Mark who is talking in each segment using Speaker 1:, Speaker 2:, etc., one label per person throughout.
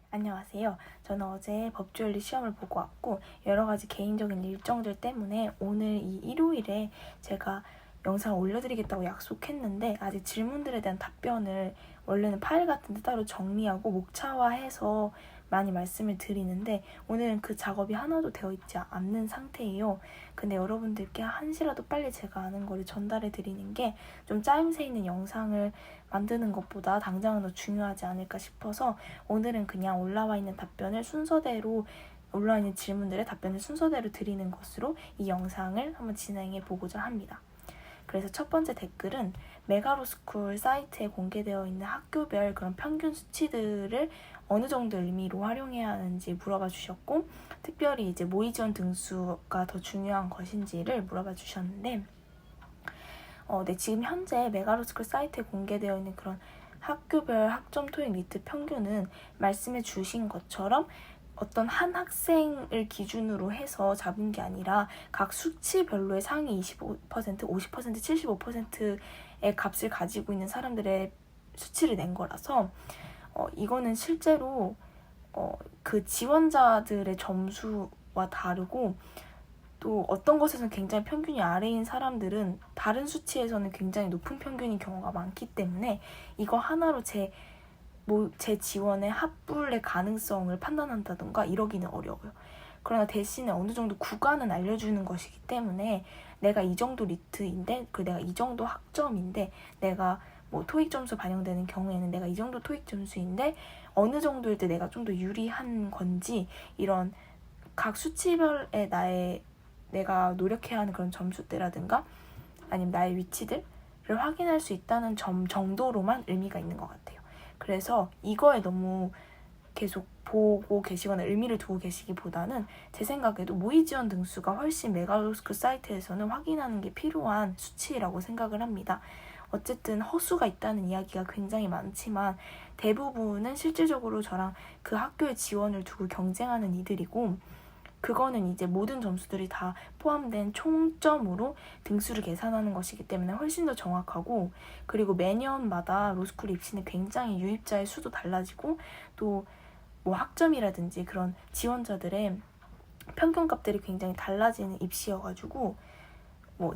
Speaker 1: 안녕하세요. 저는 어제 법조윤리 시험을 보고 왔고 여러 가지 개인적인 일정들 때문에 오늘 이 일요일에 제가 영상을 올려드리겠다고 약속했는데 아직 질문들에 대한 답변을 원래는 파일 같은 데 따로 정리하고 목차화해서 많이 말씀을 드리는데 오늘은 그 작업이 하나도 되어 있지 않는 상태예요. 근데 여러분들께 한시라도 빨리 제가 아는 거를 전달해 드리는 게 좀 짜임새 있는 영상을 만드는 것보다 당장은 더 중요하지 않을까 싶어서 오늘은 그냥 올라와 있는 질문들의 답변을 순서대로 드리는 것으로 이 영상을 한번 진행해 보고자 합니다. 그래서 첫 번째 댓글은 메가로스쿨 사이트에 공개되어 있는 학교별 그런 평균 수치들을 어느 정도 의미로 활용해야 하는지 물어봐 주셨고, 특별히 이제 모의 지원 등수가 더 중요한 것인지를 물어봐 주셨는데, 지금 현재 메가로스쿨 사이트에 공개되어 있는 그런 학교별 학점 토익 리트 평균은 말씀해 주신 것처럼 어떤 한 학생을 기준으로 해서 잡은 게 아니라 각 수치별로의 상위 25%, 50%, 75%의 값을 가지고 있는 사람들의 수치를 낸 거라서 이거는 실제로 그 지원자들의 점수와 다르고 또 어떤 것에서는 굉장히 평균이 아래인 사람들은 다른 수치에서는 굉장히 높은 평균인 경우가 많기 때문에 이거 하나로 제 지원의 합불의 가능성을 판단한다던가 이러기는 어려워요. 그러나 대신에 어느 정도 구간은 알려주는 것이기 때문에 내가 이 정도 리트인데 내가 이 정도 학점인데 내가 토익 점수 반영되는 경우에는 내가 이 정도 토익 점수인데 어느 정도일 때 내가 좀 더 유리한 건지 이런 각 수치별의 내가 노력해야 하는 그런 점수대라든가 아니면 나의 위치들을 확인할 수 있다는 점 정도로만 의미가 있는 것 같아요. 그래서 이거에 너무 계속 보고 계시거나 의미를 두고 계시기보다는 제 생각에도 모의 지원 등수가 훨씬 메가로스쿨 사이트에서는 확인하는 게 필요한 수치라고 생각을 합니다. 어쨌든 허수가 있다는 이야기가 굉장히 많지만 대부분은 실질적으로 저랑 그 학교에 지원을 두고 경쟁하는 이들이고 그거는 이제 모든 점수들이 다 포함된 총점으로 등수를 계산하는 것이기 때문에 훨씬 더 정확하고 그리고 매년마다 로스쿨 입시는 굉장히 유입자의 수도 달라지고 또 학점이라든지 그런 지원자들의 평균값들이 굉장히 달라지는 입시여가지고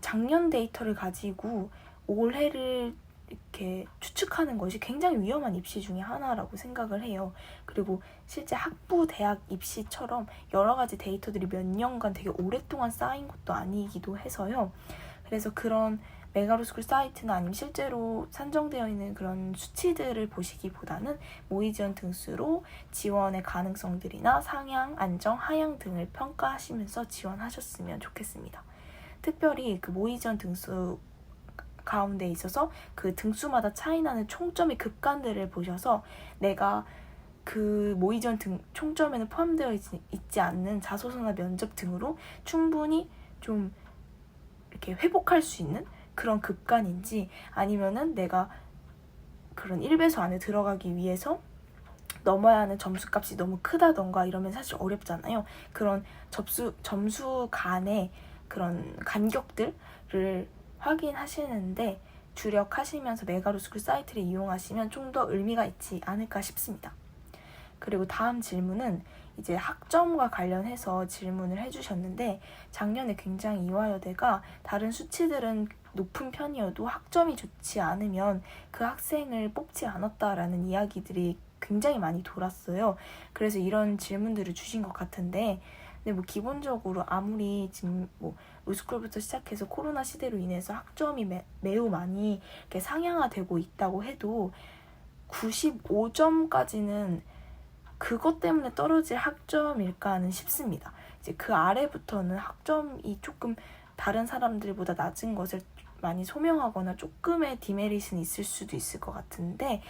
Speaker 1: 작년 데이터를 가지고 올해를 이렇게 추측하는 것이 굉장히 위험한 입시 중에 하나라고 생각을 해요. 그리고 실제 학부 대학 입시처럼 여러 가지 데이터들이 몇 년간 되게 오랫동안 쌓인 것도 아니기도 해서요. 그래서 그런 메가로스쿨 사이트나 아니면 실제로 산정되어 있는 그런 수치들을 보시기보다는 모의 지원 등수로 지원의 가능성들이나 상향, 안정, 하향 등을 평가하시면서 지원하셨으면 좋겠습니다. 특별히 그 모의 지원 등수 가운데 있어서 그 등수마다 차이나는 총점의 급간들을 보셔서 내가 그 모의 지원 총점에는 포함되어 있지 않는 자소서나 면접 등으로 충분히 좀 이렇게 회복할 수 있는 그런 급간인지 아니면은 내가 그런 1배수 안에 들어가기 위해서 넘어야 하는 점수값이 너무 크다던가 이러면 사실 어렵잖아요. 그런 점수 간의 그런 간격들을 확인하시는데 주력하시면서 메가로스쿨 사이트를 이용하시면 좀 더 의미가 있지 않을까 싶습니다. 그리고 다음 질문은 이제 학점과 관련해서 질문을 해주셨는데 작년에 굉장히 이화여대가 다른 수치들은 높은 편이어도 학점이 좋지 않으면 그 학생을 뽑지 않았다라는 이야기들이 굉장히 많이 돌았어요. 그래서 이런 질문들을 주신 것 같은데 근데 기본적으로 아무리 지금 로스쿨부터 시작해서 코로나 시대로 인해서 학점이 매우 많이 이렇게 상향화되고 있다고 해도 95점까지는 그것 때문에 떨어질 학점일까는 싶습니다. 이제 그 아래부터는 학점이 조금 다른 사람들보다 낮은 것을 많이 소명하거나 조금의 디메리트는 있을 수도 있을 것 같은데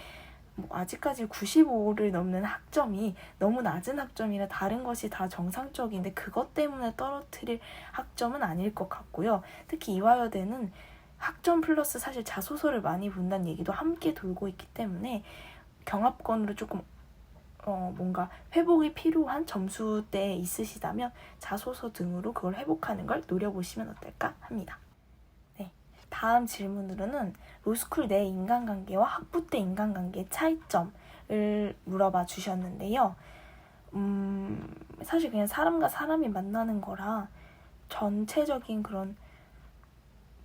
Speaker 1: 아직까지 95를 넘는 학점이 너무 낮은 학점이라 다른 것이 다 정상적인데 그것 때문에 떨어뜨릴 학점은 아닐 것 같고요. 특히 이화여대는 학점 플러스 사실 자소서를 많이 본다는 얘기도 함께 돌고 있기 때문에 경합권으로 조금 뭔가 회복이 필요한 점수대에 있으시다면 자소서 등으로 그걸 회복하는 걸 노려보시면 어떨까 합니다. 다음 질문으로는 로스쿨 내 인간관계와 학부 때 인간관계의 차이점을 물어봐 주셨는데요. 사실 그냥 사람과 사람이 만나는 거라 전체적인 그런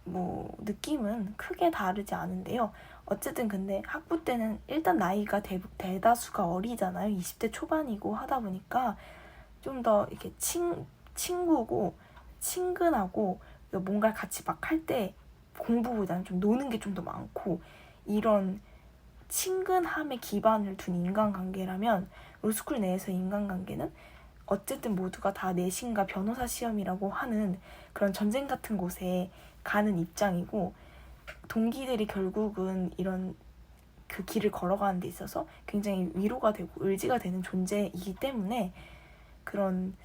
Speaker 1: 느낌은 크게 다르지 않은데요. 어쨌든 근데 학부 때는 일단 나이가 대다수가 어리잖아요. 20대 초반이고 하다 보니까 좀 더 이렇게 친구고 친근하고 뭔가를 같이 막 할 때 공부보다는 좀 노는 게 좀 더 많고 이런 친근함에 기반을 둔 인간관계라면 로스쿨 내에서 인간관계는 어쨌든 모두가 다 내신과 변호사 시험이라고 하는 그런 전쟁 같은 곳에 가는 입장이고 동기들이 결국은 이런 그 길을 걸어가는 데 있어서 굉장히 위로가 되고 의지가 되는 존재이기 때문에 그런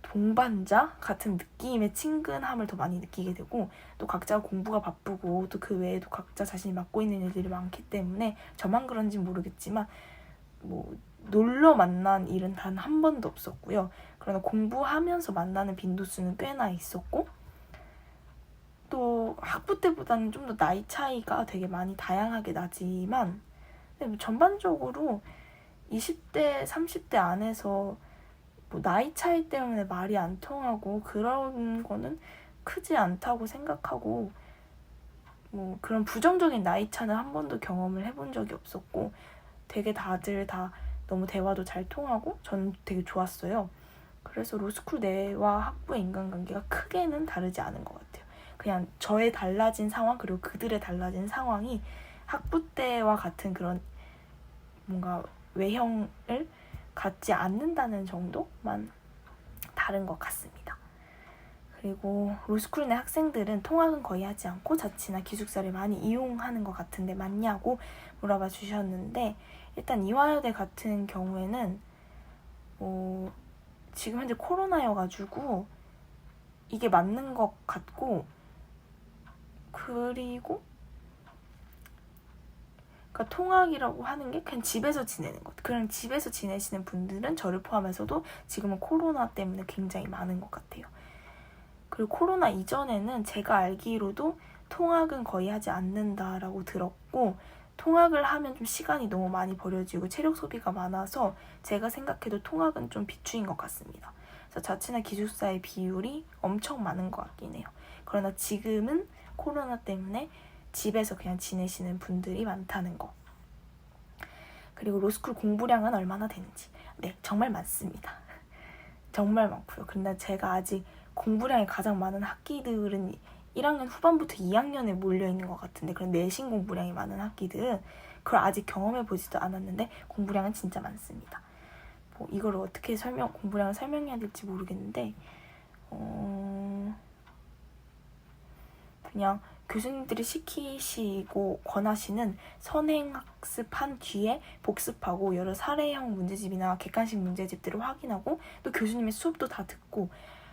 Speaker 1: 동반자 같은 느낌의 친근함을 더 많이 느끼게 되고 또 각자 공부가 바쁘고 또 그 외에도 각자 자신이 맡고 있는 일들이 많기 때문에 저만 그런지 모르겠지만 놀러 만난 일은 단 한 번도 없었고요. 그러나 공부하면서 만나는 빈도수는 꽤나 있었고 또 학부 때보다는 좀 더 나이 차이가 되게 많이 다양하게 나지만 근데 전반적으로 20대, 30대 안에서 나이 차이 때문에 말이 안 통하고 그런 거는 크지 않다고 생각하고 그런 부정적인 나이 차는 한 번도 경험을 해본 적이 없었고 되게 다들 다 너무 대화도 잘 통하고 저는 되게 좋았어요. 그래서 로스쿨 내와 학부의 인간관계가 크게는 다르지 않은 것 같아요. 그냥 저의 달라진 상황 그리고 그들의 달라진 상황이 학부 때와 같은 그런 뭔가 외형을 갖지 않는다는 정도만 다른 것 같습니다. 그리고 로스쿨 내 학생들은 통학은 거의 하지 않고 자취나 기숙사를 많이 이용하는 것 같은데 맞냐고 물어봐 주셨는데 일단 이화여대 같은 경우에는 지금 현재 코로나여가지고 이게 맞는 것 같고 그리고 그러니까 통학이라고 하는 게 그냥 집에서 지내는 것. 그냥 집에서 지내시는 분들은 저를 포함해서도 지금은 코로나 때문에 굉장히 많은 것 같아요. 그리고 코로나 이전에는 제가 알기로도 통학은 거의 하지 않는다라고 들었고 통학을 하면 좀 시간이 너무 많이 버려지고 체력 소비가 많아서 제가 생각해도 통학은 좀 비추인 것 같습니다. 그래서 자취나 기숙사의 비율이 엄청 많은 것 같긴 해요. 그러나 지금은 코로나 때문에 집에서 그냥 지내시는 분들이 많다는 거. 그리고 로스쿨 공부량은 얼마나 되는지. 네, 정말 많습니다. 정말 많고요. 근데 제가 아직 공부량이 가장 많은 학기들은 1학년 후반부터 2학년에 몰려있는 것 같은데 그런 내신 공부량이 많은 학기들은 그걸 아직 경험해보지도 않았는데 공부량은 진짜 많습니다. 이걸 어떻게 공부량을 설명해야 될지 모르겠는데 그냥 교수님들이 시키시고 권하시는 선행학습한 뒤에 복습하고 여러 사례형 문제집이나 객관식 문제집들을 확인하고 또 교수님의 수업도 다 듣고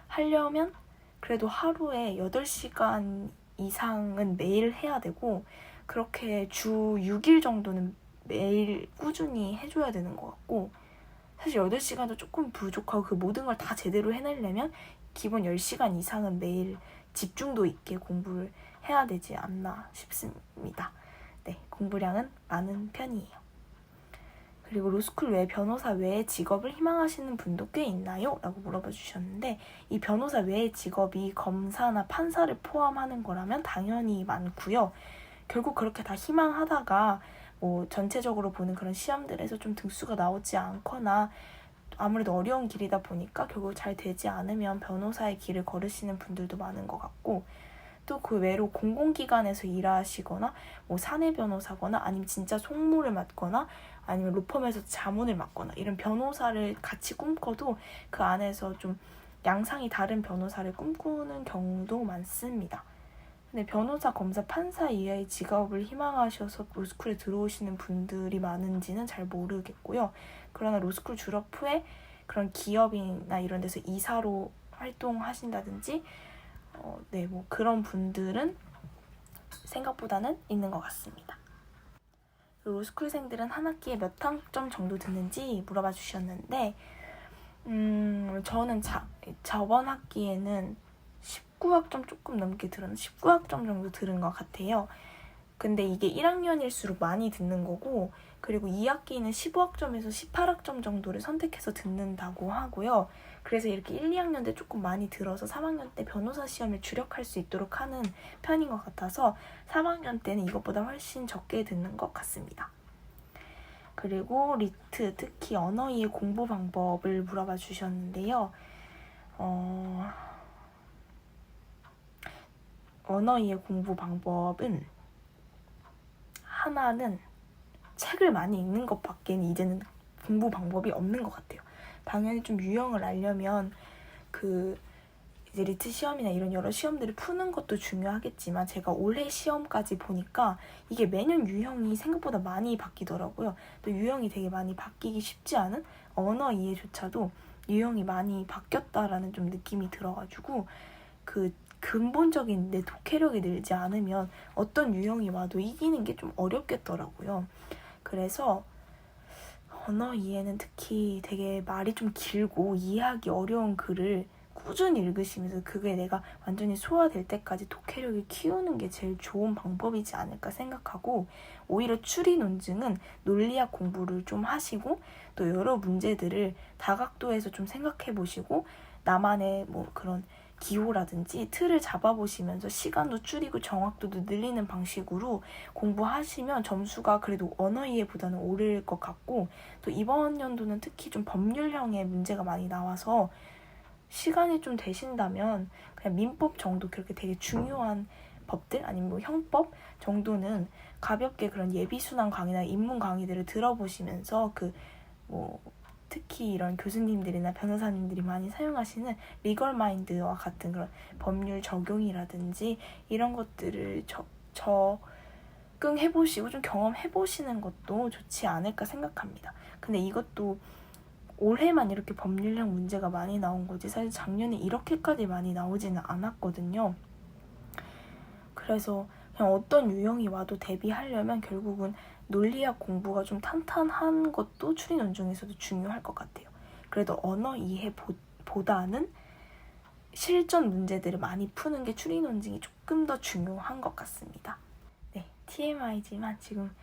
Speaker 1: 하려면 그래도 하루에 8시간 이상은 매일 해야 되고 그렇게 주 6일 정도는 매일 꾸준히 해줘야 되는 것 같고 사실 8시간도 조금 부족하고 그 모든 걸 다 제대로 해내려면 기본 10시간 이상은 매일 집중도 있게 공부를 해야 되지 않나 싶습니다. 네, 공부량은 많은 편이에요. 그리고 로스쿨 외에 변호사 외의 직업을 희망하시는 분도 꽤 있나요? 라고 물어봐 주셨는데 이 변호사 외의 직업이 검사나 판사를 포함하는 거라면 당연히 많고요. 결국 그렇게 다 희망하다가 전체적으로 보는 그런 시험들에서 좀 등수가 나오지 않거나 아무래도 어려운 길이다 보니까 결국 잘 되지 않으면 변호사의 길을 걸으시는 분들도 많은 것 같고 또 그 외로 공공기관에서 일하시거나 사내 변호사거나 아니면 진짜 송무를 맡거나 아니면 로펌에서 자문을 맡거나 이런 변호사를 같이 꿈꿔도 그 안에서 좀 양상이 다른 변호사를 꿈꾸는 경우도 많습니다. 근데 변호사, 검사, 판사 이하의 직업을 희망하셔서 로스쿨에 들어오시는 분들이 많은지는 잘 모르겠고요. 그러나 로스쿨 졸업 후에 그런 기업이나 이런 데서 이사로 활동하신다든지 그런 분들은 생각보다는 있는 것 같습니다. 로스쿨생들은 한 학기에 몇 학점 정도 듣는지 물어봐 주셨는데 저는 저번 학기에는 19학점 조금 넘게 19학점 정도 들은 것 같아요. 근데 이게 1학년일수록 많이 듣는 거고, 그리고 2학기는 15학점에서 18학점 정도를 선택해서 듣는다고 하고요. 그래서 이렇게 1, 2학년 때 조금 많이 들어서 3학년 때 변호사 시험에 주력할 수 있도록 하는 편인 것 같아서 3학년 때는 이것보다 훨씬 적게 듣는 것 같습니다. 그리고 리트, 특히 언어 이해 공부 방법을 물어봐 주셨는데요. 언어 이해 공부 방법은 하나는 책을 많이 읽는 것밖에는 이제는 공부 방법이 없는 것 같아요. 당연히 좀 유형을 알려면 이제 리트 시험이나 이런 여러 시험들을 푸는 것도 중요하겠지만, 제가 올해 시험까지 보니까 이게 매년 유형이 생각보다 많이 바뀌더라고요. 또 유형이 되게 많이 바뀌기 쉽지 않은 언어 이해조차도 유형이 많이 바뀌었다라는 좀 느낌이 들어가지고, 근본적인 내 독해력이 늘지 않으면 어떤 유형이 와도 이기는 게 좀 어렵겠더라고요. 그래서 언어 이해는 특히 되게 말이 좀 길고 이해하기 어려운 글을 꾸준히 읽으시면서 그게 내가 완전히 소화될 때까지 독해력을 키우는 게 제일 좋은 방법이지 않을까 생각하고, 오히려 추리 논증은 논리학 공부를 좀 하시고 또 여러 문제들을 다각도에서 좀 생각해 보시고 나만의 그런 기호라든지 틀을 잡아보시면서 시간도 줄이고 정확도도 늘리는 방식으로 공부하시면 점수가 그래도 언어 이해보다는 오를 것 같고, 또 이번 연도는 특히 좀 법률형의 문제가 많이 나와서 시간이 좀 되신다면 그냥 민법 정도 그렇게 되게 중요한 법들 아니면 형법 정도는 가볍게 그런 예비순환 강의나 입문 강의들을 들어보시면서 특히 이런 교수님들이나 변호사님들이 많이 사용하시는 리걸 마인드와 같은 그런 법률 적용이라든지 이런 것들을 적응해보시고 좀 경험해보시는 것도 좋지 않을까 생각합니다. 근데 이것도 올해만 이렇게 법률형 문제가 많이 나온 거지 사실 작년에 이렇게까지 많이 나오지는 않았거든요. 그래서 그냥 어떤 유형이 와도 대비하려면 결국은 논리학 공부가 좀 탄탄한 것도 추리 논증에서도 중요할 것 같아요. 그래도 언어 이해보다는 실전 문제들을 많이 푸는 게 추리 논증이 조금 더 중요한 것 같습니다. 네, TMI지만 지금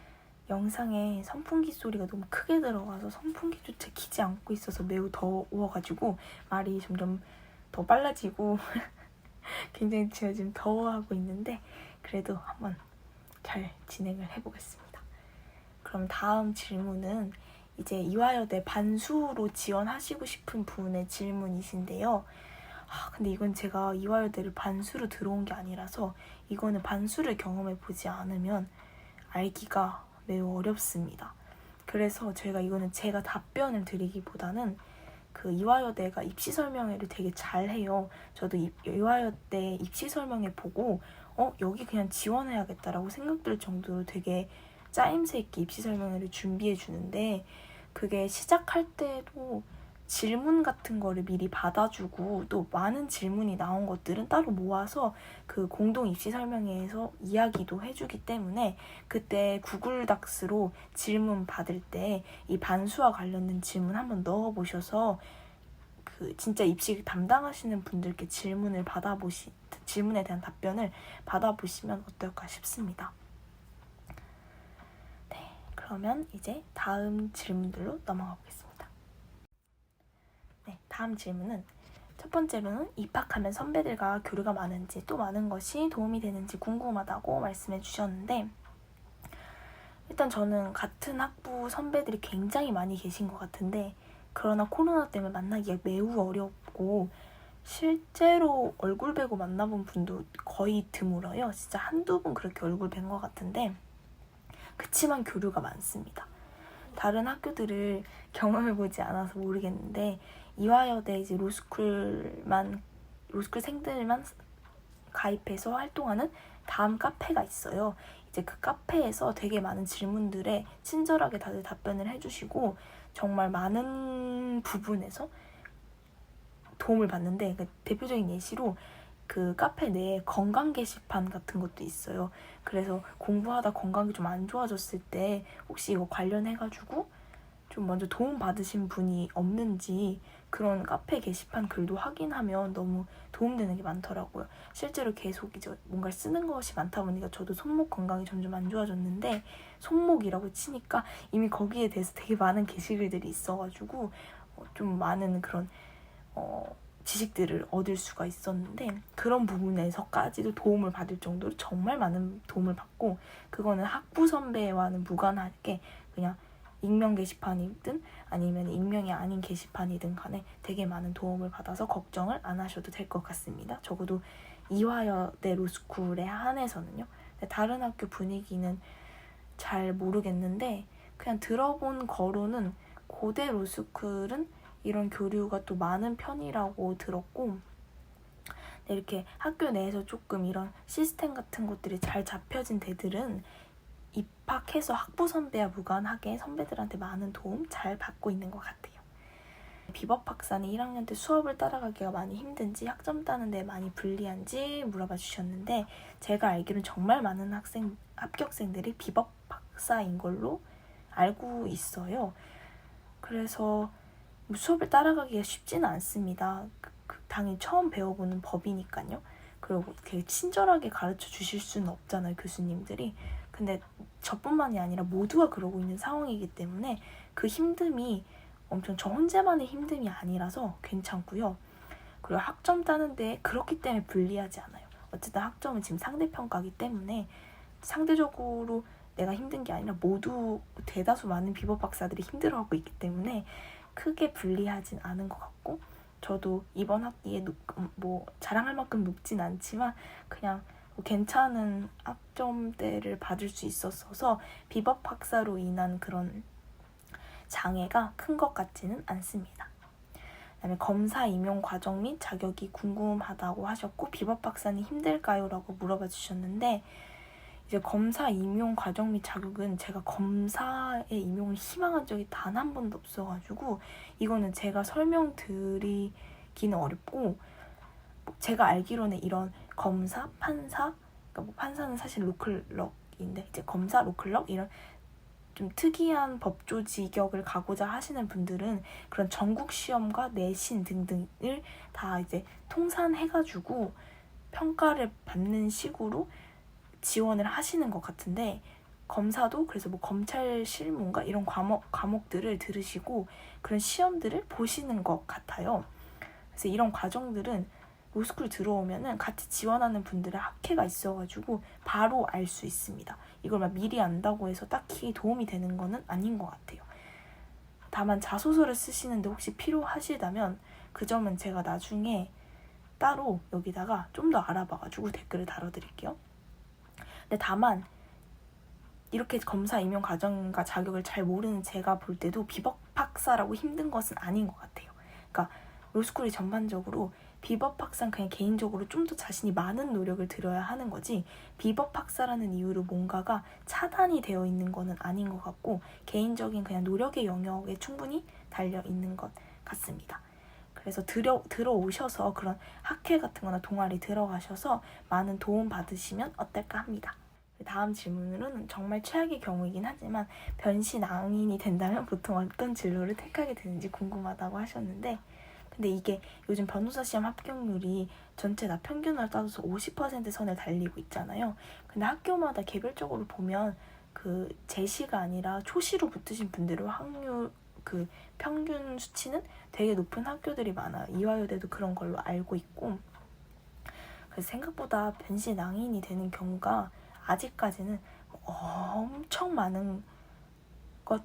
Speaker 1: 영상에 선풍기 소리가 너무 크게 들어가서 선풍기조차 키지 않고 있어서 매우 더워가지고 말이 점점 더 빨라지고 굉장히 제가 지금 더워하고 있는데 그래도 한번 잘 진행을 해보겠습니다. 그럼 다음 질문은 이제 이화여대 반수로 지원하시고 싶은 분의 질문이신데요. 근데 이건 제가 이화여대를 반수로 들어온 게 아니라서 이거는 반수를 경험해보지 않으면 알기가 매우 어렵습니다. 그래서 이거는 제가 답변을 드리기보다는 이화여대가 입시 설명회를 되게 잘해요. 저도 이화여대 입시 설명회 보고 여기 그냥 지원해야겠다라고 생각들 정도로 되게 짜임새 있게 입시 설명회를 준비해 주는데, 그게 시작할 때도 질문 같은 거를 미리 받아주고 또 많은 질문이 나온 것들은 따로 모아서 공동 입시 설명회에서 이야기도 해주기 때문에 그때 구글 닥스로 질문 받을 때 이 반수와 관련된 질문 한번 넣어보셔서 진짜 입시 담당하시는 분들께 질문에 대한 답변을 받아보시면 어떨까 싶습니다. 네, 그러면 이제 다음 질문들로 넘어가 보겠습니다. 네, 다음 질문은 첫 번째로는 입학하면 선배들과 교류가 많은지 또 많은 것이 도움이 되는지 궁금하다고 말씀해 주셨는데, 일단 저는 같은 학부 선배들이 굉장히 많이 계신 것 같은데 그러나 코로나 때문에 만나기가 매우 어렵고 실제로 얼굴 뵈고 만나본 분도 거의 드물어요. 진짜 한두 분 그렇게 얼굴 뵌 것 같은데 그치만 교류가 많습니다. 다른 학교들을 경험해보지 않아서 모르겠는데 이화여대 이제 로스쿨생들만 가입해서 활동하는 다음 카페가 있어요. 이제 그 카페에서 되게 많은 질문들에 친절하게 다들 답변을 해주시고 정말 많은 부분에서 도움을 받는데, 대표적인 예시로 카페 내에 건강 게시판 같은 것도 있어요. 그래서 공부하다 건강이 좀 안 좋아졌을 때 혹시 이거 관련해가지고 좀 먼저 도움 받으신 분이 없는지 그런 카페 게시판 글도 확인하면 너무 도움되는 게 많더라고요. 실제로 계속 이제 뭔가를 쓰는 것이 많다 보니까 저도 손목 건강이 점점 안 좋아졌는데 손목이라고 치니까 이미 거기에 대해서 되게 많은 게시글들이 있어가지고 좀 많은 그런 지식들을 얻을 수가 있었는데 그런 부분에서까지도 도움을 받을 정도로 정말 많은 도움을 받고 그거는 학부 선배와는 무관하게 그냥 익명 게시판이든 아니면 익명이 아닌 게시판이든 간에 되게 많은 도움을 받아서 걱정을 안 하셔도 될 것 같습니다. 적어도 이화여대 로스쿨에 한해서는요. 다른 학교 분위기는 잘 모르겠는데 그냥 들어본 거로는 고대 로스쿨은 이런 교류가 또 많은 편이라고 들었고 이렇게 학교 내에서 조금 이런 시스템 같은 것들이 잘 잡혀진 데들은 입학해서 학부 선배와 무관하게 선배들한테 많은 도움 잘 받고 있는 것 같아요. 비법 박사는 1학년 때 수업을 따라가기가 많이 힘든지 학점 따는 데 많이 불리한지 물어봐 주셨는데 제가 알기로는 정말 많은 합격생들이 비법 박사인 걸로 알고 있어요. 그래서 수업을 따라가기가 쉽지는 않습니다. 당연히 처음 배워보는 법이니까요. 그리고 되게 친절하게 가르쳐 주실 수는 없잖아요, 교수님들이. 근데 저뿐만이 아니라 모두가 그러고 있는 상황이기 때문에 그 힘듦이 엄청 저 혼자만의 힘듦이 아니라서 괜찮고요. 그리고 학점 따는데 그렇기 때문에 불리하지 않아요. 어쨌든 학점은 지금 상대평가이기 때문에 상대적으로 내가 힘든 게 아니라 모두 대다수 많은 비법 박사들이 힘들어하고 있기 때문에 크게 불리하진 않은 것 같고 저도 이번 학기에 뭐 자랑할 만큼 높진 않지만 그냥 괜찮은 학점대를 받을 수 있었어서 비법 박사로 인한 그런 장애가 큰 것 같지는 않습니다. 그다음에 검사 임용 과정 및 자격이 궁금하다고 하셨고 비법 박사는 힘들까요? 라고 물어봐 주셨는데 이제 검사 임용 과정 및 자격은 제가 검사의 임용을 희망한 적이 단 한 번도 없어가지고 이거는 제가 설명드리기는 어렵고 제가 알기로는 이런 검사, 판사, 그러니까 뭐 판사는 사실 로클럭인데 이제 검사, 로클럭 이런 좀 특이한 법조 직역을 가고자 하시는 분들은 그런 전국 시험과 내신 등등을 다 이제 통산해가지고 평가를 받는 식으로 지원을 하시는 것 같은데 검사도 그래서 뭐 검찰 실무인가 이런 과목들을 들으시고 그런 시험들을 보시는 것 같아요. 그래서 이런 과정들은 로스쿨 들어오면은 같이 지원하는 분들의 학회가 있어가지고 바로 알 수 있습니다. 이걸 막 미리 안다고 해서 딱히 도움이 되는 거는 아닌 것 같아요. 다만 자소서를 쓰시는데 혹시 필요하시다면 그 점은 제가 나중에 따로 여기다가 좀 더 알아봐가지고 댓글을 달아드릴게요. 근데 다만 이렇게 검사 임용 과정과 자격을 잘 모르는 제가 볼 때도 비법 박사라고 힘든 것은 아닌 것 같아요. 그러니까 로스쿨이 전반적으로 비법 박사는 그냥 개인적으로 좀 더 자신이 많은 노력을 들여야 하는 거지 비법 박사라는 이유로 뭔가가 차단이 되어 있는 거는 아닌 것 같고 개인적인 그냥 노력의 영역에 충분히 달려 있는 것 같습니다. 그래서 들어오셔서 그런 학회 같은 거나 동아리 들어가셔서 많은 도움 받으시면 어떨까 합니다. 다음 질문으로는 정말 최악의 경우이긴 하지만 변신낭인이 된다면 보통 어떤 진로를 택하게 되는지 궁금하다고 하셨는데 근데 이게 요즘 변호사 시험 합격률이 전체 다 평균으로 따져서 50% 선을 달리고 있잖아요. 근데 학교마다 개별적으로 보면 그 제시가 아니라 초시로 붙으신 분들의 확률 그 평균 수치는 되게 높은 학교들이 많아요. 이화여대도 그런 걸로 알고 있고 그래서 생각보다 변신낭인이 되는 경우가 아직까지는 엄청 많은 것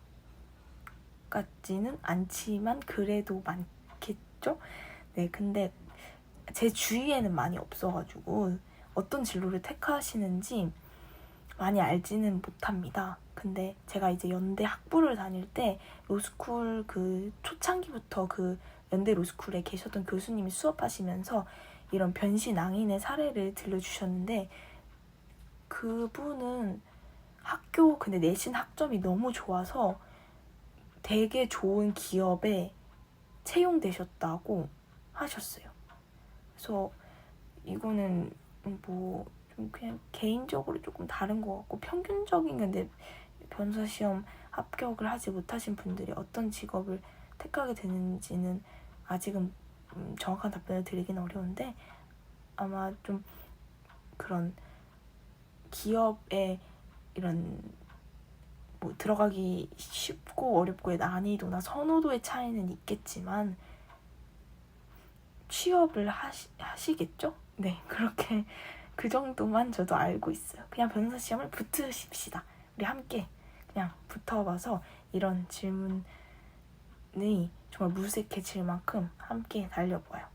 Speaker 1: 같지는 않지만 그래도 많겠죠? 네, 근데 제 주위에는 많이 없어가지고 어떤 진로를 택하시는지 많이 알지는 못합니다. 근데 제가 이제 연대 학부를 다닐 때 로스쿨 그 초창기부터 그 연대 로스쿨에 계셨던 교수님이 수업하시면서 이런 변신낭인의 사례를 들려주셨는데 그분은 학교 근데 내신 학점이 너무 좋아서 되게 좋은 기업에 채용되셨다고 하셨어요. 그래서 이거는 뭐 좀 그냥 개인적으로 조금 다른 것 같고 평균적인 건데 변호사 시험 합격을 하지 못하신 분들이 어떤 직업을 택하게 되는지는 아직은 정확한 답변을 드리기는 어려운데, 아마 좀 그런 기업에 이런 뭐 들어가기 쉽고 어렵고의 난이도나 선호도의 차이는 있겠지만 취업을 하시겠죠? 네, 그렇게 그 정도만 저도 알고 있어요. 그냥 변호사 시험을 붙으십시다. 우리 함께 그냥 붙어봐서 이런 질문이 정말 무색해질 만큼 함께 달려봐요.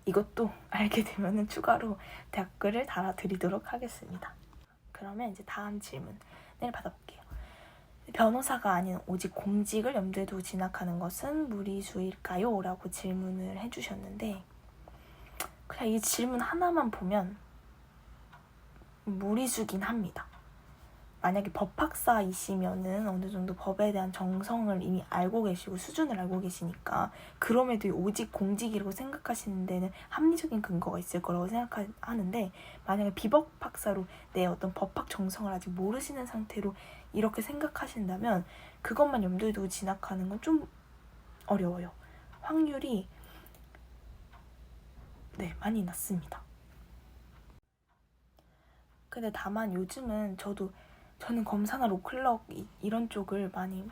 Speaker 1: 이것도 알게 되면 추가로 댓글을 달아드리도록 하겠습니다. 그러면 이제 다음 질문을 받아볼게요. 변호사가 아닌 오직 공직을 염두에 두고 진학하는 것은 무리수일까요? 라고 질문을 해주셨는데, 그냥 이 질문 하나만 보면 무리수긴 합니다. 만약에 법학사이시면은 어느 정도 법에 대한 정성을 이미 알고 계시고 수준을 알고 계시니까 그럼에도 오직 공직이라고 생각하시는 데는 합리적인 근거가 있을 거라고 생각하는데, 만약에 비법학사로 내 어떤 법학 정성을 아직 모르시는 상태로 이렇게 생각하신다면 그것만 염두에 두고 진학하는 건 좀 어려워요. 확률이 많이 낮습니다. 근데 다만 요즘은 저는 검사나 로클럭 이런 쪽을 많이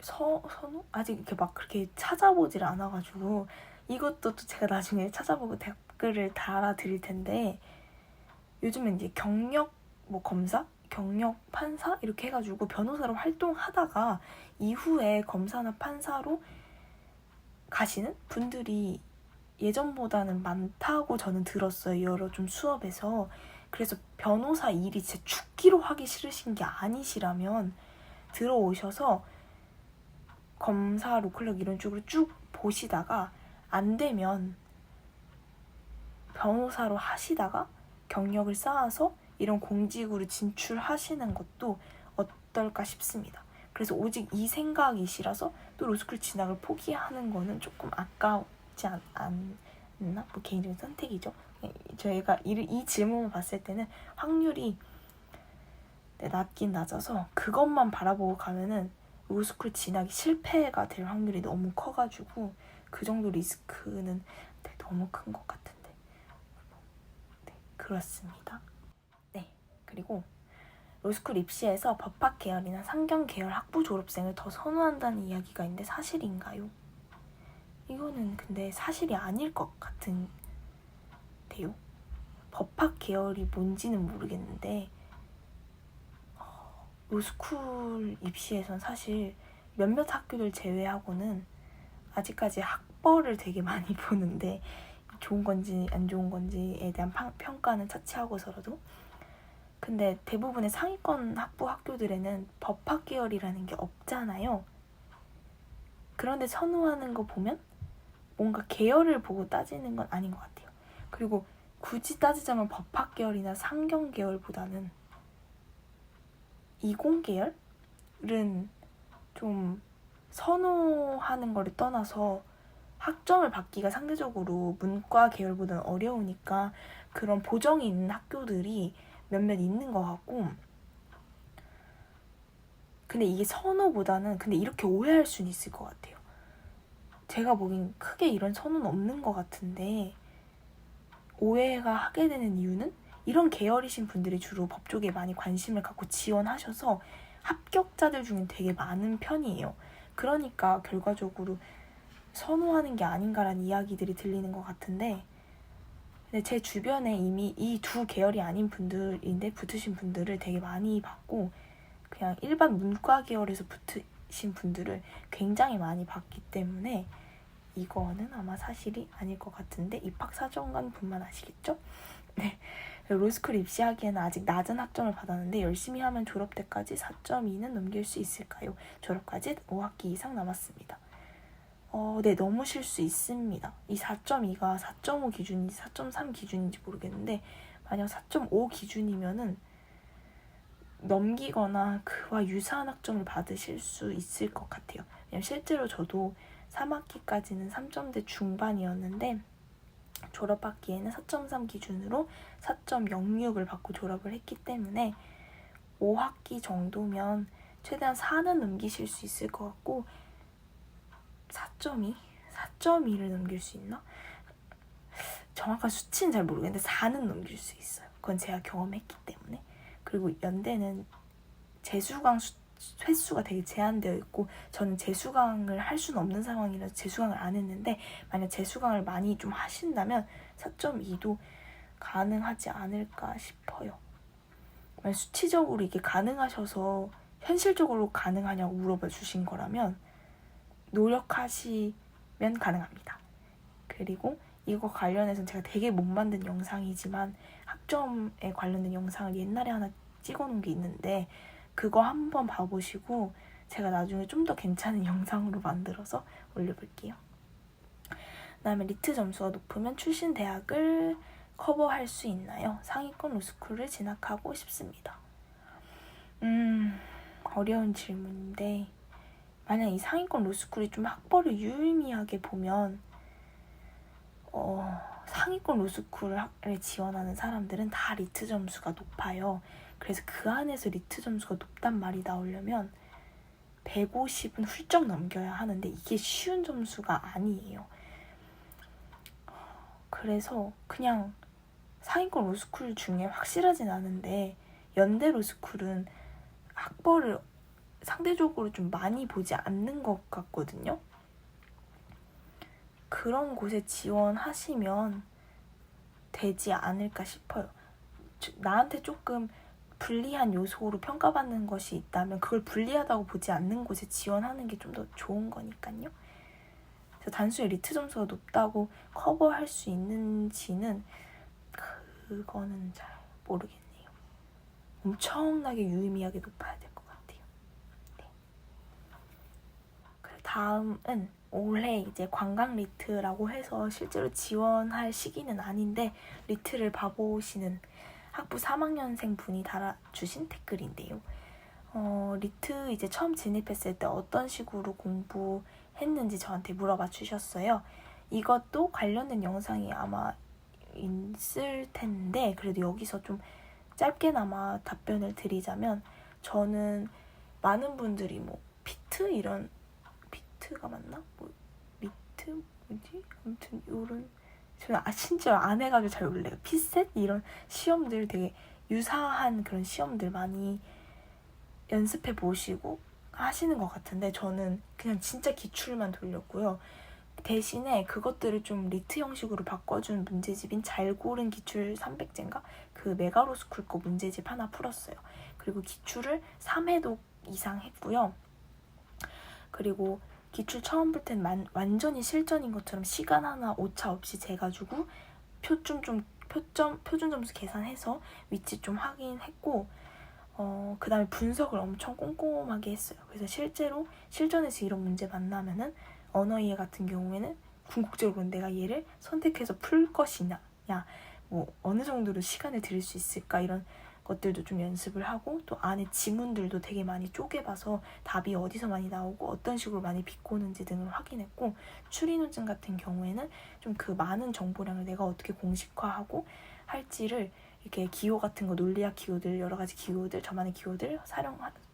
Speaker 1: 선호? 아직 이렇게 막 그렇게 찾아보질 않아가지고 이것도 또 제가 나중에 찾아보고 댓글을 달아드릴 텐데, 요즘은 이제 경력 검사? 경력 판사? 이렇게 해가지고 변호사로 활동하다가 이후에 검사나 판사로 가시는 분들이 예전보다는 많다고 저는 들었어요. 여러 좀 수업에서. 그래서 변호사 일이 진짜 죽기로 하기 싫으신 게 아니시라면 들어오셔서 검사, 로클럭 이런 쪽으로 쭉 보시다가 안 되면 변호사로 하시다가 경력을 쌓아서 이런 공직으로 진출하시는 것도 어떨까 싶습니다. 그래서 오직 이 생각이시라서 또 로스쿨 진학을 포기하는 거는 조금 아까우지 않나? 뭐 개인적인 선택이죠. 저희가 이 질문을 봤을 때는 확률이 낮긴 낮아서 그것만 바라보고 가면은 로스쿨 진학이 실패가 될 확률이 너무 커가지고 그 정도 리스크는 너무 큰 것 같은데. 네, 그렇습니다. 네, 그리고 로스쿨 입시에서 법학 계열이나 상경 계열 학부 졸업생을 더 선호한다는 이야기가 있는데 사실인가요? 이거는 근데 사실이 아닐 것 같은데요. 법학 계열이 뭔지는 모르겠는데 로스쿨 입시에선 사실 몇몇 학교들 제외하고는 아직까지 학벌을 되게 많이 보는데 좋은 건지 안 좋은 건지에 대한 평가는 차치하고서라도, 근데 대부분의 상위권 학부 학교들에는 법학 계열이라는 게 없잖아요. 그런데 선호하는 거 보면 뭔가 계열을 보고 따지는 건 아닌 것 같아요. 그리고 굳이 따지자면 법학 계열이나 상경 계열보다는 이공 계열은 좀 선호하는 거를 떠나서 학점을 받기가 상대적으로 문과 계열보다는 어려우니까 그런 보정이 있는 학교들이 몇몇 있는 것 같고, 근데 이게 선호보다는 근데 이렇게 오해할 수는 있을 것 같아요. 제가 보기엔 크게 이런 선호는 없는 것 같은데 오해가 하게 되는 이유는 이런 계열이신 분들이 주로 법 쪽에 많이 관심을 갖고 지원하셔서 합격자들 중에 되게 많은 편이에요. 그러니까 결과적으로 선호하는 게 아닌가라는 이야기들이 들리는 것 같은데, 근데 제 주변에 이미 이 두 계열이 아닌 분들인데 붙으신 분들을 되게 많이 봤고, 그냥 일반 문과 계열에서 붙으신 분들을 굉장히 많이 봤기 때문에 이거는 아마 사실이 아닐 것 같은데 입학사정관 분만 아시겠죠? 네, 로스쿨 입시하기에는 아직 낮은 학점을 받았는데 열심히 하면 졸업 때까지 4.2는 넘길 수 있을까요? 졸업까지 5학기 이상 남았습니다. 네, 넘으실 수 있습니다. 이 4.2가 4.5 기준인지 4.3 기준인지 모르겠는데 만약 4.5 기준이면은 넘기거나 그와 유사한 학점을 받으실 수 있을 것 같아요. 왜냐면 실제로 저도 3학기까지는 3점대 중반이었는데 졸업학기에는 4.3 기준으로 4.06을 받고 졸업을 했기 때문에 5학기 정도면 최대한 4는 넘기실 수 있을 것 같고 4.2? 4.2를 넘길 수 있나? 정확한 수치는 잘 모르겠는데 4는 넘길 수 있어요. 그건 제가 경험했기 때문에. 그리고 연대는 재수강 횟수가 되게 제한되어 있고 저는 재수강을 할 수는 없는 상황이라서 재수강을 안 했는데 만약 재수강을 많이 좀 하신다면 4.2도 가능하지 않을까 싶어요. 만약 수치적으로 이게 가능하셔서 현실적으로 가능하냐고 물어봐 주신 거라면 노력하시면 가능합니다. 그리고 이거 관련해서 제가 되게 못 만든 영상이지만 학점에 관련된 영상을 옛날에 하나 찍어놓은 게 있는데 그거 한번 봐보시고 제가 나중에 좀 더 괜찮은 영상으로 만들어서 올려볼게요. 그다음에 리트 점수가 높으면 출신 대학을 커버할 수 있나요? 상위권 로스쿨을 진학하고 싶습니다. 어려운 질문인데 만약 이 상위권 로스쿨이 좀 학벌을 유의미하게 보면 상위권 로스쿨에 지원하는 사람들은 다 리트 점수가 높아요. 그래서 그 안에서 리트 점수가 높단 말이 나오려면 150은 훌쩍 넘겨야 하는데 이게 쉬운 점수가 아니에요. 그래서 그냥 상위권 로스쿨 중에 확실하진 않은데 연대 로스쿨은 학벌을 상대적으로 좀 많이 보지 않는 것 같거든요. 그런 곳에 지원하시면 되지 않을까 싶어요. 나한테 조금 불리한 요소로 평가받는 것이 있다면 그걸 불리하다고 보지 않는 곳에 지원하는 게 좀 더 좋은 거니까요. 그래서 단순히 리트 점수가 높다고 커버할 수 있는지는 그거는 잘 모르겠네요. 엄청나게 유의미하게 높아야 될 것 같아요. 네. 다음은 올해 이제 관광 리트라고 해서 실제로 지원할 시기는 아닌데 리트를 봐보시는 학부 3학년생 분이 달아주신 댓글인데요. 리트 이제 처음 진입했을 때 어떤 식으로 공부했는지 저한테 물어봐 주셨어요. 이것도 관련된 영상이 아마 있을 텐데 그래도 여기서 좀 짧게나마 답변을 드리자면 저는 많은 분들이 뭐 피트 이런 피트가 맞나? 뭐 미트 뭐지? 아무튼 요런 저는 진짜 안 해가지고 잘 몰라요. 피셋 이런 시험들 되게 유사한 그런 시험들 많이 연습해 보시고 하시는 것 같은데 저는 그냥 진짜 기출만 돌렸고요. 대신에 그것들을 좀 리트 형식으로 바꿔준 문제집인 잘 고른 기출 300제인가? 그 메가로스쿨 거 문제집 하나 풀었어요. 그리고 기출을 3회독 이상 했고요. 그리고 기출 처음 볼 땐 완전히 실전인 것처럼 시간 하나 오차 없이 재가지고 표준 점수 계산해서 위치 좀 확인했고 그 다음에 분석을 엄청 꼼꼼하게 했어요. 그래서 실제로 실전에서 이런 문제 만나면은 언어이해 같은 경우에는 궁극적으로 내가 얘를 선택해서 풀 것이냐 뭐 어느 정도로 시간을 들일 수 있을까 이런 것들도 좀 연습을 하고 또 안에 지문들도 되게 많이 쪼개봐서 답이 어디서 많이 나오고 어떤 식으로 많이 비꼬는지 등을 확인했고 추리노증 같은 경우에는 좀 그 많은 정보량을 내가 어떻게 공식화하고 할지를 이렇게 기호 같은 거 논리학 기호들 여러 가지 기호들 저만의 기호들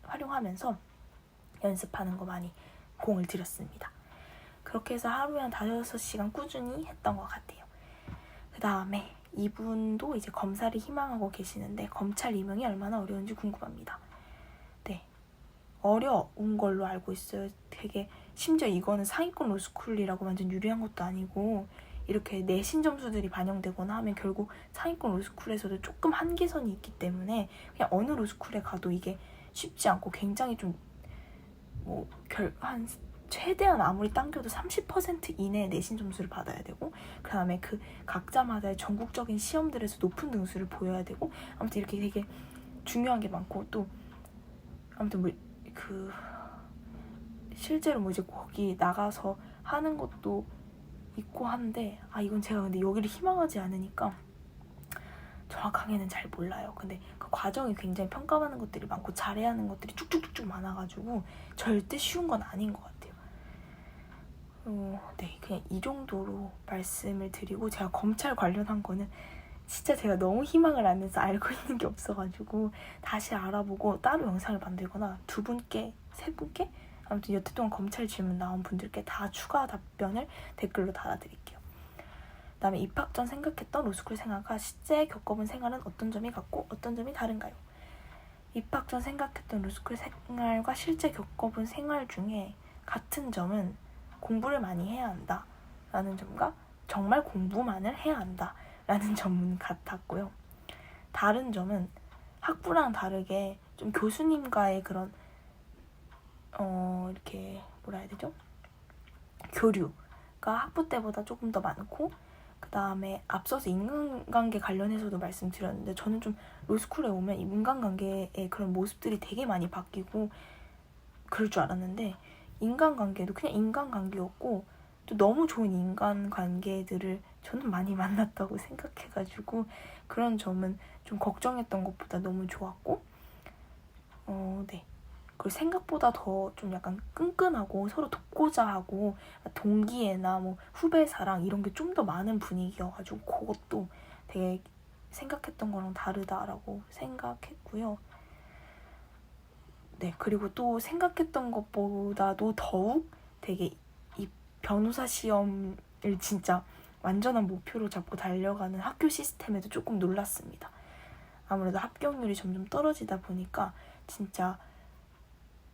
Speaker 1: 활용하면서 연습하는 거 많이 공을 들였습니다. 그렇게 해서 하루에 한 5-6시간 꾸준히 했던 것 같아요. 그 다음에 이분도 이제 검사를 희망하고 계시는데 검찰 임용이 얼마나 어려운지 궁금합니다. 네, 어려운 걸로 알고 있어요. 되게 심지어 이거는 상위권 로스쿨이라고 완전 유리한 것도 아니고 이렇게 내신 점수들이 반영되거나 하면 결국 상위권 로스쿨에서도 조금 한계선이 있기 때문에 그냥 어느 로스쿨에 가도 이게 쉽지 않고 굉장히 좀 한 최대한 아무리 당겨도 30% 이내의 내신 점수를 받아야 되고 그 다음에 그 각자마다의 전국적인 시험들에서 높은 등수를 보여야 되고 아무튼 이렇게 되게 중요한 게 많고 또 아무튼 실제로 이제 거기 나가서 하는 것도 있고 한데 이건 제가 근데 여기를 희망하지 않으니까 정확하게는 잘 몰라요. 근데 그 과정이 굉장히 평가받는 것들이 많고 잘해야 하는 것들이 쭉쭉쭉쭉 많아가지고 절대 쉬운 건 아닌 것 같아요. 네, 그냥 이 정도로 말씀을 드리고 제가 검찰 관련한 거는 진짜 제가 너무 희망을 안 해서 알고 있는 게 없어가지고 다시 알아보고 따로 영상을 만들거나 2분께, 3분께? 아무튼 여태 동안 검찰 질문 나온 분들께 다 추가 답변을 댓글로 달아드릴게요. 그다음에 입학 전 생각했던 로스쿨 생활과 실제 겪어본 생활은 어떤 점이 같고 어떤 점이 다른가요? 입학 전 생각했던 로스쿨 생활과 실제 겪어본 생활 중에 같은 점은 공부를 많이 해야 한다 라는 점과 정말 공부만을 해야 한다 라는 점은 같았고요. 다른 점은 학부랑 다르게 좀 교수님과의 그런 이렇게 뭐라 해야 되죠? 교류가 학부 때보다 조금 더 많고, 그 다음에 앞서서 인간관계 관련해서도 말씀드렸는데 저는 좀 로스쿨에 오면 이 인간관계의 그런 모습들이 되게 많이 바뀌고 그럴 줄 알았는데 인간관계도 그냥 인간관계였고 또 너무 좋은 인간관계들을 저는 많이 만났다고 생각해가지고 그런 점은 좀 걱정했던 것보다 너무 좋았고 네. 그리고 생각보다 더 좀 약간 끈끈하고 서로 돕고자 하고 동기애나 뭐 후배 사랑 이런 게 좀 더 많은 분위기여가지고 그것도 되게 생각했던 거랑 다르다라고 생각했고요. 네, 그리고 또 생각했던 것보다도 더욱 되게 이 변호사 시험을 진짜 완전한 목표로 잡고 달려가는 학교 시스템에도 조금 놀랐습니다. 아무래도 합격률이 점점 떨어지다 보니까 진짜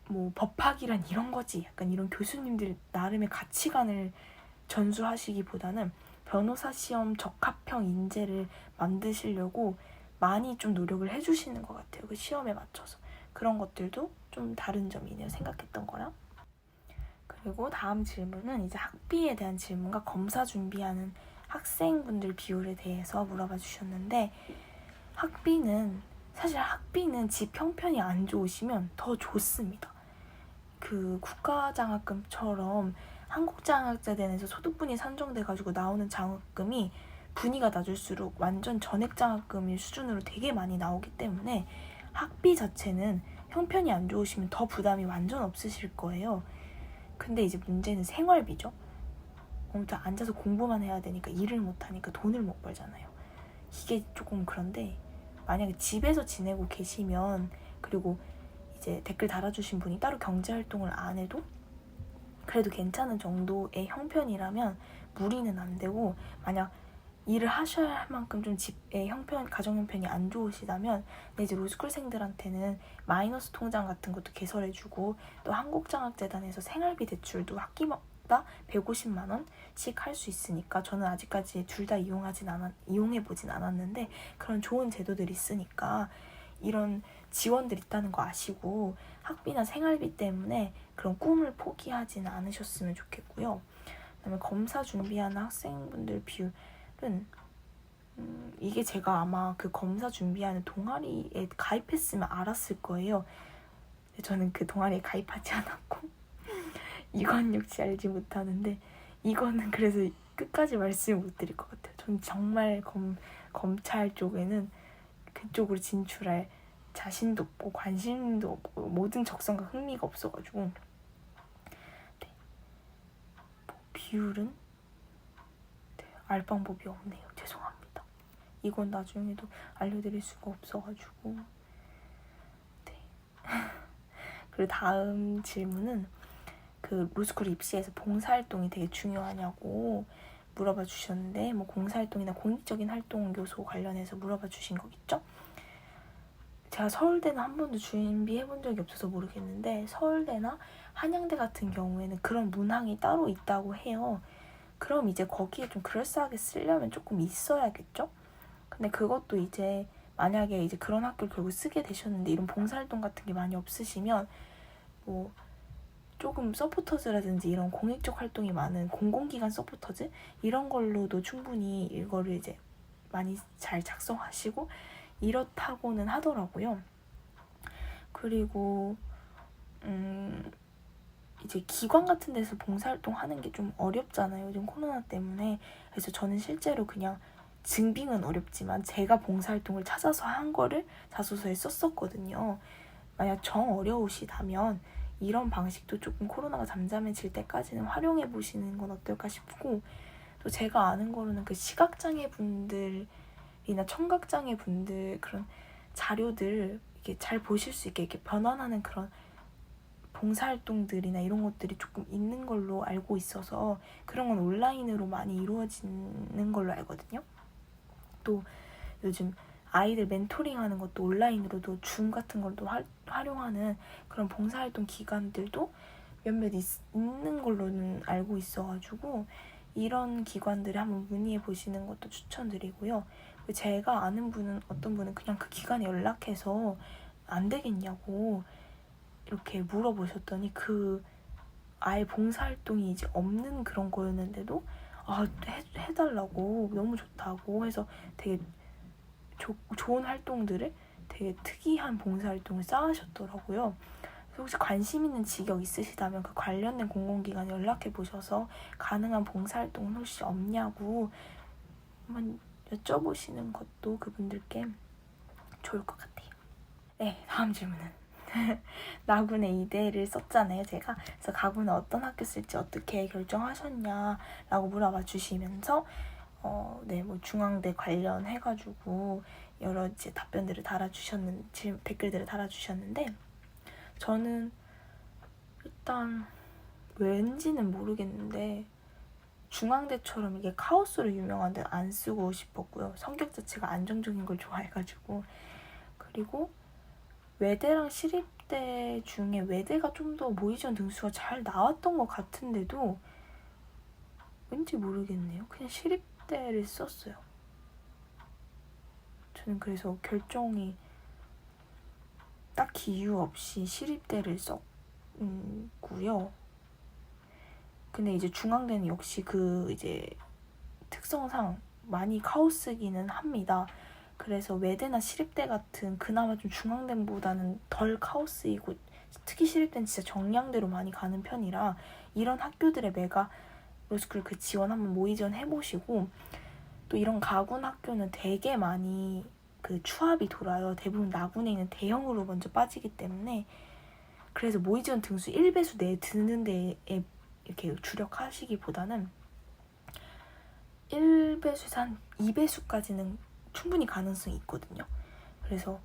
Speaker 1: 뭐 법학이란 이런 거지 약간 이런 교수님들 나름의 가치관을 전수하시기보다는 변호사 시험 적합형 인재를 만드시려고 많이 좀 노력을 해주시는 것 같아요. 그 시험에 맞춰서. 그런 것들도 좀 다른 점이네요. 생각했던 거랑. 그리고 다음 질문은 이제 학비에 대한 질문과 검사 준비하는 학생분들 비율에 대해서 물어봐 주셨는데 사실 학비는 집 형편이 안 좋으시면 더 좋습니다. 그 국가장학금처럼 한국장학재단에서 소득분이 산정돼가지고 나오는 장학금이 분위가 낮을수록 완전 전액장학금일 수준으로 되게 많이 나오기 때문에 학비 자체는 형편이 안 좋으시면 더 부담이 완전 없으실 거예요. 근데 이제 문제는 생활비죠. 아무튼 앉아서 공부만 해야 되니까 일을 못하니까 돈을 못 벌잖아요. 이게 조금 그런데 만약에 집에서 지내고 계시면 그리고 이제 댓글 달아주신 분이 따로 경제활동을 안 해도 그래도 괜찮은 정도의 형편이라면 무리는 안 되고 만약 일을 하셔야 할 만큼 좀 집의 형편, 가정 형편이 안 좋으시다면 이제 로스쿨생들한테는 마이너스 통장 같은 것도 개설해주고 또 한국장학재단에서 생활비 대출도 학기마다 150만 원씩 할 수 있으니까 저는 아직까지 둘 다 이용해보진 않았는데 그런 좋은 제도들이 있으니까 이런 지원들 있다는 거 아시고 학비나 생활비 때문에 그런 꿈을 포기하지는 않으셨으면 좋겠고요. 그다음에 검사 준비하는 학생분들 비율은 이게 제가 아마 그 검사 준비하는 동아리에 가입했으면 알았을 거예요. 근데 저는 그 동아리에 가입하지 않았고 이건 역시 알지 못하는데 이거는 그래서 끝까지 말씀을 못 드릴 것 같아요. 전 정말 검찰 쪽에는 그쪽으로 진출할 자신도 없고 관심도 없고 모든 적성과 흥미가 없어가지고 네. 비율은 알 방법이 없네요. 죄송합니다. 이건 나중에도 알려드릴 수가 없어가지고 네. 그리고 다음 질문은 그 로스쿨 입시에서 봉사활동이 되게 중요하냐고 물어봐 주셨는데 뭐 봉사활동이나 공익적인 활동 요소 관련해서 물어봐 주신 거겠죠? 제가 서울대는 한 번도 준비해본 적이 없어서 모르겠는데 서울대나 한양대 같은 경우에는 그런 문항이 따로 있다고 해요. 그럼 이제 거기에 좀 그럴싸하게 쓰려면 조금 있어야겠죠? 근데 그것도 이제 만약에 이제 그런 학교를 결국 쓰게 되셨는데 이런 봉사활동 같은 게 많이 없으시면 뭐 조금 서포터즈라든지 이런 공익적 활동이 많은 공공기관 서포터즈 이런 걸로도 충분히 이거를 이제 많이 잘 작성하시고 이렇다고는 하더라고요. 그리고 이제 기관 같은 데서 봉사활동 하는 게 좀 어렵잖아요. 요즘 코로나 때문에. 그래서 저는 실제로 그냥 증빙은 어렵지만 제가 봉사활동을 찾아서 한 거를 자소서에 썼었거든요. 만약 정 어려우시다면 이런 방식도 조금 코로나가 잠잠해질 때까지는 활용해 보시는 건 어떨까 싶고 또 제가 아는 거로는 그 시각장애 분들 분들이나 청각장애 분들 그런 자료들 이렇게 잘 보실 수 있게 이렇게 변환하는 그런 봉사활동들이나 이런 것들이 조금 있는 걸로 알고 있어서 그런 건 온라인으로 많이 이루어지는 걸로 알거든요. 또 요즘 아이들 멘토링하는 것도 온라인으로도 줌 같은 걸도 활용하는 그런 봉사활동 기관들도 몇몇 있는 걸로는 알고 있어가지고 이런 기관들에 한번 문의해 보시는 것도 추천드리고요. 제가 아는 분은 어떤 분은 그냥 그 기관에 연락해서 안 되겠냐고 이렇게 물어보셨더니 그 아예 봉사활동이 이제 없는 그런 거였는데도 해달라고 너무 좋다고 해서 되게 좋은 활동들을 되게 특이한 봉사활동을 쌓으셨더라고요. 혹시 관심 있는 직역 있으시다면 그 관련된 공공기관에 연락해 보셔서 가능한 봉사활동은 혹시 없냐고 한번 여쭤보시는 것도 그분들께 좋을 것 같아요. 네, 다음 질문은 나군의 이대를 썼잖아요, 제가. 그래서 가군은 어떤 학교 쓸지 어떻게 결정하셨냐라고 물어봐 주시면서 뭐 중앙대 관련해가지고 여러 이제 댓글들을 달아주셨는데 저는 일단 왠지는 모르겠는데 중앙대처럼 이게 카오스로 유명한 데는 안 쓰고 싶었고요. 성격 자체가 안정적인 걸 좋아해가지고. 그리고 외대랑 시립대 중에 외대가 좀 더 모의지원 등수가 잘 나왔던 것 같은데도 왠지 모르겠네요. 그냥 시립대를 썼어요. 저는 그래서 결정이 딱히 이유 없이 시립대를 썼고요. 근데 이제 중앙대는 역시 그 이제 특성상 많이 카오스기는 합니다. 그래서 외대나 시립대 같은 그나마 좀 중앙대보다는 덜 카오스이고 특히 시립대는 진짜 정량대로 많이 가는 편이라 이런 학교들의 메가 로스쿨 그 지원 한번 모의 지원 해보시고 또 이런 가군 학교는 되게 많이 그 추합이 돌아요. 대부분 나군에 있는 대형으로 먼저 빠지기 때문에 그래서 모의 지원 등수 1배수 내에 드는 데에 이렇게 주력하시기보다는 1배수에서 한 2배수까지는 충분히 가능성이 있거든요. 그래서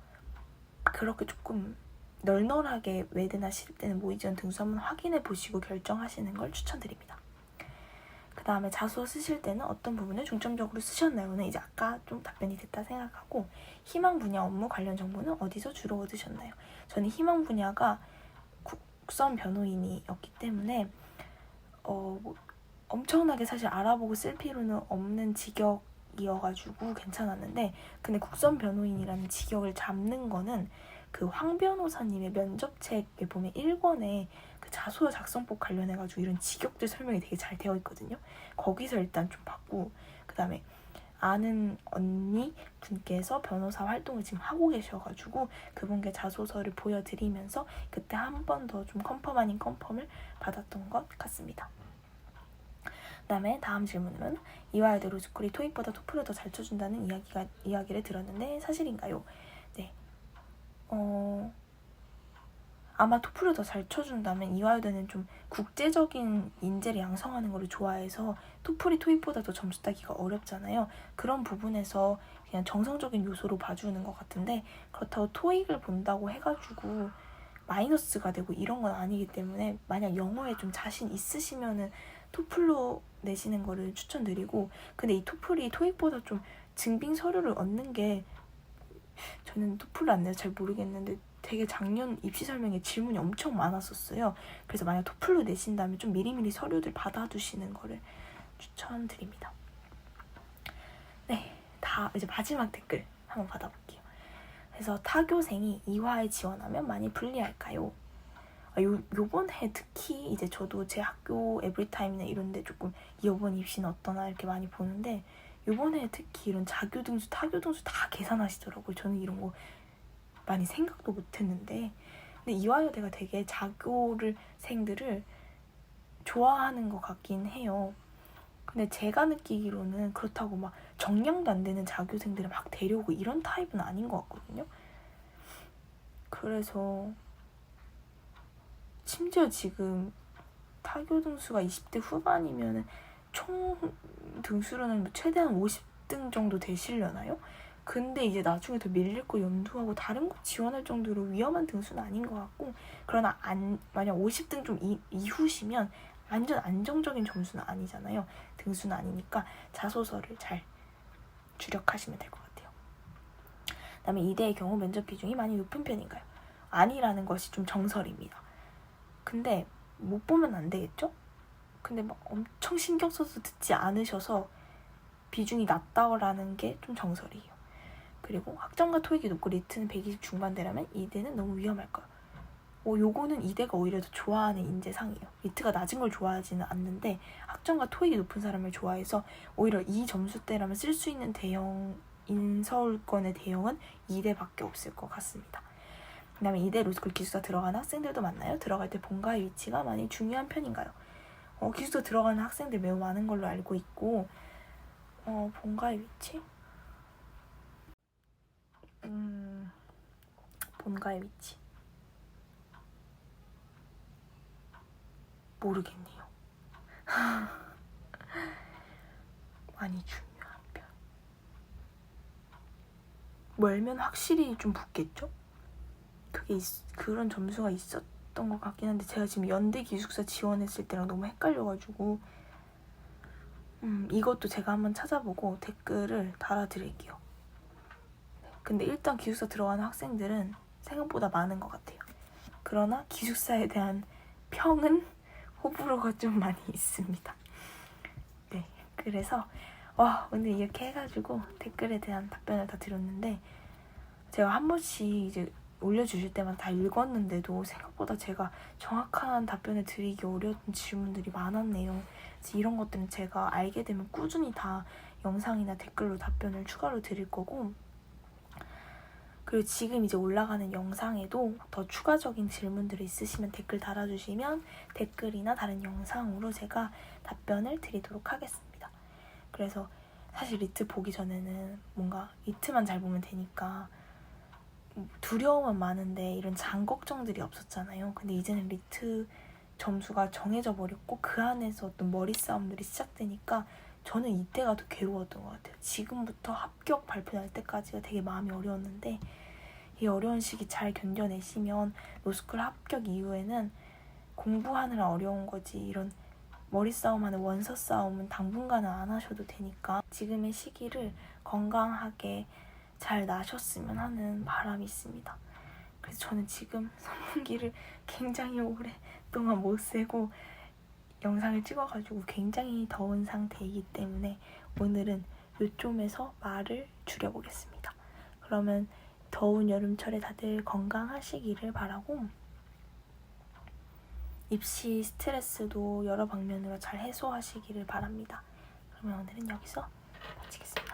Speaker 1: 그렇게 조금 널널하게 외대나 시립대는 모의 지원 등수 한번 확인해 보시고 결정하시는 걸 추천드립니다. 그 다음에 자소서 쓰실 때는 어떤 부분을 중점적으로 쓰셨나요?는 이제 아까 좀 답변이 됐다 생각하고 희망 분야 업무 관련 정보는 어디서 주로 얻으셨나요? 저는 희망 분야가 국선 변호인이었기 때문에 엄청나게 사실 알아보고 쓸 필요는 없는 직역이어가지고 괜찮았는데 근데 국선 변호인이라는 직역을 잡는 거는 그 황 변호사님의 면접책에 보면 1권에 그 자소서 작성법 관련해가지고 이런 직역들 설명이 되게 잘 되어 있거든요. 거기서 일단 좀 받고 그 다음에 아는 언니 분께서 변호사 활동을 지금 하고 계셔가지고 그분께 자소서를 보여드리면서 그때 한 번 더 좀 컨펌 아닌 컨펌을 받았던 것 같습니다. 그 다음에 다음 질문은 이화여대 로스쿨이 토익보다 토플을 더 잘 쳐준다는 이야기를 들었는데 사실인가요? 네. 아마 토플을 더 잘 쳐준다면 이화여대는 좀 국제적인 인재를 양성하는 거를 좋아해서 토플이 토익보다 더 점수 따기가 어렵잖아요. 그런 부분에서 그냥 정성적인 요소로 봐주는 것 같은데 그렇다고 토익을 본다고 해가지고 마이너스가 되고 이런 건 아니기 때문에 만약 영어에 좀 자신 있으시면은 토플로 내시는 거를 추천드리고 근데 이 토플이 토익보다 좀 증빙 서류를 얻는 게 저는 토플을 안 내서 잘 모르겠는데 되게 작년 입시 설명에 질문이 엄청 많았었어요. 그래서 만약 토플로 내신다면 좀 미리미리 서류들 받아두시는 거를 추천드립니다. 네, 다 이제 마지막 댓글 한번 받아볼게요. 그래서 타교생이 이화에 지원하면 많이 불리할까요? 요번 해 특히 이제 저도 제 학교 에브리타임이나 이런 데 조금 이번 입시는 어떠나 이렇게 많이 보는데 요번 해 특히 이런 자교 등수, 타교 등수 다 계산하시더라고요. 저는 이런 거 많이 생각도 못했는데 근데 이화여대가 되게 자교생들을 좋아하는 것 같긴 해요. 근데 제가 느끼기로는 그렇다고 막 정량도 안 되는 자교생들을 막 데려오고 이런 타입은 아닌 것 같거든요. 그래서 심지어 지금 타교 등수가 20대 후반이면 총 등수로는 최대한 50등 정도 되시려나요? 근데 이제 나중에 더 밀릴 거 염두하고 다른 곳 지원할 정도로 위험한 등수는 아닌 것 같고, 그러나 만약 50등 좀 이후시면 완전 안정적인 점수는 아니잖아요. 등수는 아니니까 자소서를 잘 주력하시면 될 것 같아요. 그다음에 이대의 경우 면접 비중이 많이 높은 편인가요? 아니라는 것이 좀 정설입니다. 근데 못 보면 안 되겠죠? 근데 막 엄청 신경 써서 듣지 않으셔서 비중이 낮다라는 게 좀 정설이에요. 그리고 학점과 토익이 높고 리트는 120 중반대라면 이대는 너무 위험할까요? 요거는 이대가 오히려 더 좋아하는 인재상이에요. 리트가 낮은 걸 좋아하지는 않는데 학점과 토익이 높은 사람을 좋아해서 오히려 이 점수대라면 쓸 수 있는 대형 인서울권의 대형은 이대밖에 없을 것 같습니다. 그 다음에 이대 로스쿨 기숙사 들어가는 학생들도 많나요? 들어갈 때 본가의 위치가 많이 중요한 편인가요? 기숙사 들어가는 학생들 매우 많은 걸로 알고 있고, 본가의 위치? 본가의 위치 모르겠네요. 많이 중요한 편. 멀면 확실히 좀 붙겠죠? 그런 점수가 있었던 것 같긴 한데 제가 지금 연대 기숙사 지원했을 때랑 너무 헷갈려가지고 이것도 제가 한번 찾아보고 댓글을 달아드릴게요. 근데 일단 기숙사 들어가는 학생들은 생각보다 많은 것 같아요. 그러나 기숙사에 대한 평은 호불호가 좀 많이 있습니다. 네, 그래서 오늘 이렇게 해가지고 댓글에 대한 답변을 다 드렸는데, 제가 한 번씩 이제 올려주실 때마다 다 읽었는데도 생각보다 제가 정확한 답변을 드리기 어려운 질문들이 많았네요. 그래서 이런 것들은 제가 알게 되면 꾸준히 다 영상이나 댓글로 답변을 추가로 드릴 거고, 그리고 지금 이제 올라가는 영상에도 더 추가적인 질문들이 있으시면 댓글 달아주시면 댓글이나 다른 영상으로 제가 답변을 드리도록 하겠습니다. 그래서 사실 리트 보기 전에는 뭔가 리트만 잘 보면 되니까 두려움은 많은데 이런 장 걱정들이 없었잖아요. 근데 이제는 리트 점수가 정해져 버렸고 그 안에서 어떤 머리 싸움들이 시작되니까 저는 이때가 더 괴로웠던 것 같아요. 지금부터 합격 발표 날 때까지가 되게 마음이 어려웠는데, 이 어려운 시기 잘 견뎌내시면 로스쿨 합격 이후에는 공부하느라 어려운 거지 이런 머리 싸움하는 원서 싸움은 당분간은 안 하셔도 되니까 지금의 시기를 건강하게 잘 나셨으면 하는 바람이 있습니다. 그래서 저는 지금 선풍기를 굉장히 오랫동안 못 쐬고 영상을 찍어가지고 굉장히 더운 상태이기 때문에 오늘은 요쯤에서 말을 줄여보겠습니다. 그러면 더운 여름철에 다들 건강하시기를 바라고, 입시 스트레스도 여러 방면으로 잘 해소하시기를 바랍니다. 그러면 오늘은 여기서 마치겠습니다.